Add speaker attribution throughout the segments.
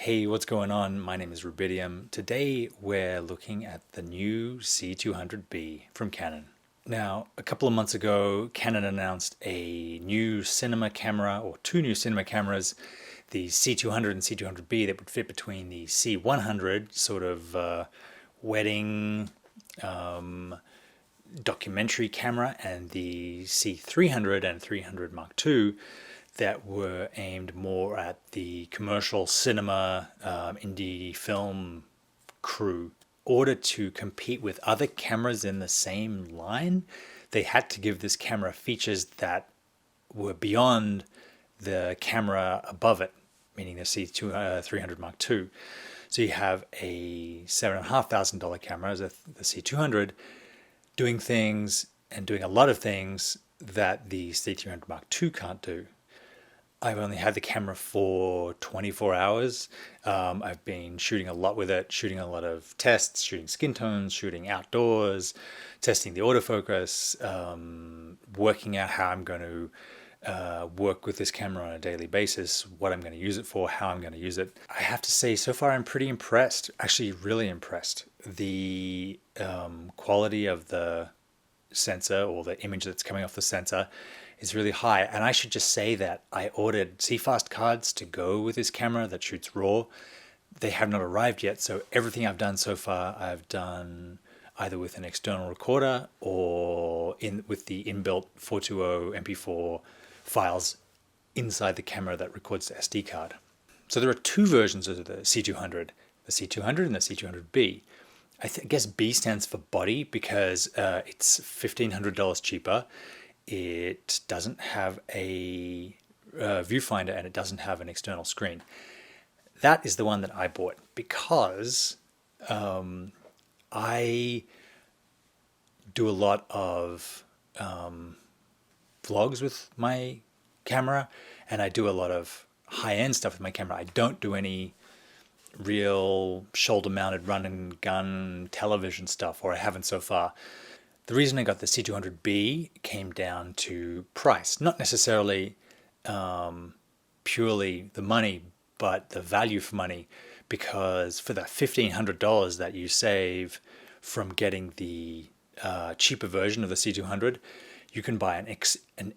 Speaker 1: Hey, what's going on? My name is Rubidium. Today we're looking at the new C200B from Canon. Now, a couple of months ago, Canon announced a new cinema camera, or two new cinema cameras, the C200 and C200B, that would fit between the C100, sort of wedding documentary camera, and the C300 and 300 Mark II, that were aimed more at the commercial cinema, indie film crew. In order to compete with other cameras in the same line, they had to give this camera features that were beyond the camera above it, meaning the C300 Mark II. So you have a $7,500 camera, the C200, doing things and doing a lot of things that the C300 Mark II can't do. I've only had the camera for 24 hours. I've been shooting a lot with it, shooting a lot of tests, shooting skin tones, shooting outdoors, testing the autofocus, working out how I'm going to work with this camera on a daily basis, what I'm going to use it for, how I'm going to use it. I have to say, so far I'm pretty impressed, actually really impressed. The quality of the sensor, or the image that's coming off the sensor, is really high. And I should just say that I ordered CFast cards to go with this camera that shoots RAW. They have not arrived yet, so everything I've done so far, I've done either with an external recorder or with the inbuilt 420 MP4 files inside the camera that records the SD card. So there are two versions of the C200, the C200 and the C200B. I guess B stands for body because it's $1,500 cheaper. It doesn't have a viewfinder and it doesn't have an external screen. That is the one that I bought because I do a lot of vlogs with my camera, and I do a lot of high-end stuff with my camera. I don't do any real shoulder-mounted run-and-gun television stuff, or I haven't so far. The reason I got the C200B came down to price, not necessarily purely the money, but the value for money, because for that $1,500 that you save from getting the cheaper version of the C200, you can buy an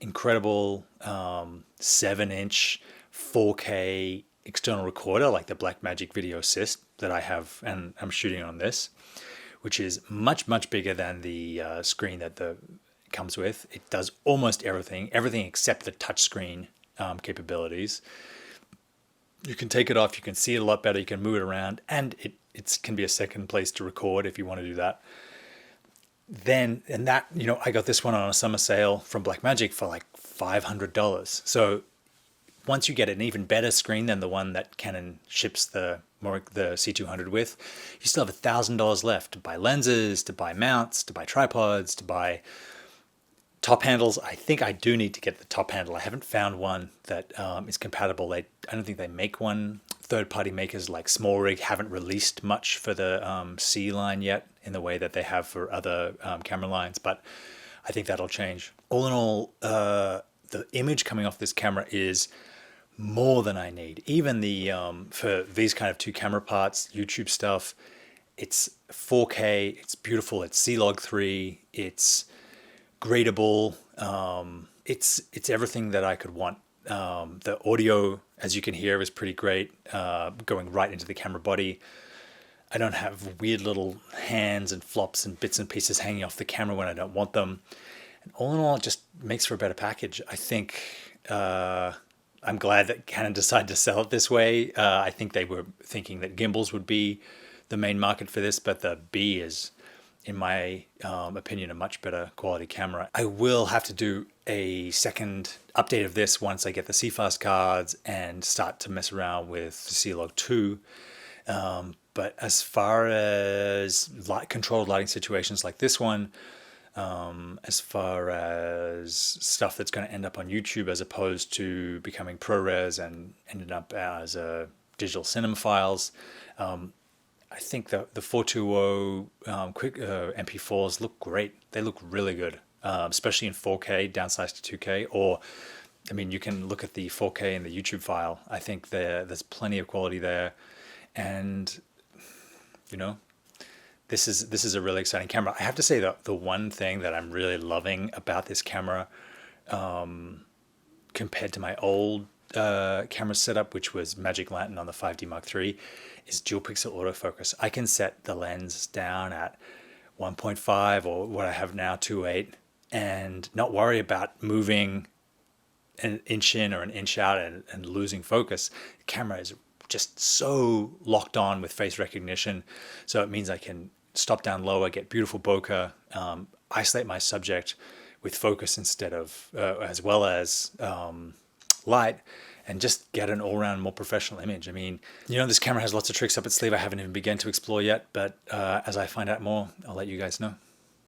Speaker 1: incredible 7-inch 4K external recorder like the Blackmagic Video Assist that I have, and I'm shooting on this, which is much, much bigger than the screen that it comes with. It does almost everything except the touchscreen capabilities. You can take it off, you can see it a lot better, you can move it around, and it can be a second place to record if you want to do that. I got this one on a summer sale from Blackmagic for like $500. So once you get an even better screen than the one that Canon ships the C200 with, you still have $1,000 left to buy lenses, to buy mounts, to buy tripods, to buy top handles. I think I do need to get the top handle. I haven't found one that is compatible. I don't think they make one. Third-party makers like SmallRig haven't released much for the C line yet in the way that they have for other camera lines, but I think that'll change. All in all, the image coming off this camera is more than I need. Even for these kind of two camera parts, YouTube stuff, it's 4K, it's beautiful, it's C-Log 3, it's gradable, it's everything that I could want. The audio, as you can hear, is pretty great, going right into the camera body. I don't have weird little hands and flops and bits and pieces hanging off the camera when I don't want them. And all in all, it just makes for a better package. I think I'm glad that Canon decided to sell it this way. I think they were thinking that gimbals would be the main market for this, but the B is, in my opinion, a much better quality camera. I will have to do a second update of this once I get the CFast cards and start to mess around with the C-Log 2. But as far as controlled lighting situations like this one, as far as stuff that's going to end up on YouTube as opposed to becoming ProRes and ended up as digital cinema files, I think the 420 quick MP4s look great. They look really good, especially in 4K downsized to 2K, or I mean, you can look at the 4K in the YouTube file. I think there's plenty of quality there, and you know, this is a really exciting camera. I have to say that the one thing that I'm really loving about this camera, compared to my old camera setup, which was Magic Lantern on the 5D Mark III, is dual pixel autofocus. I can set the lens down at 1.5 or what I have now, 2.8, and not worry about moving an inch in or an inch out and losing focus. The camera is just so locked on with face recognition. So it means I can stop down lower, get beautiful bokeh, isolate my subject with focus instead of, as well as light, and just get an all-around more professional image. I mean, you know, this camera has lots of tricks up its sleeve I haven't even begun to explore yet, but as I find out more, I'll let you guys know.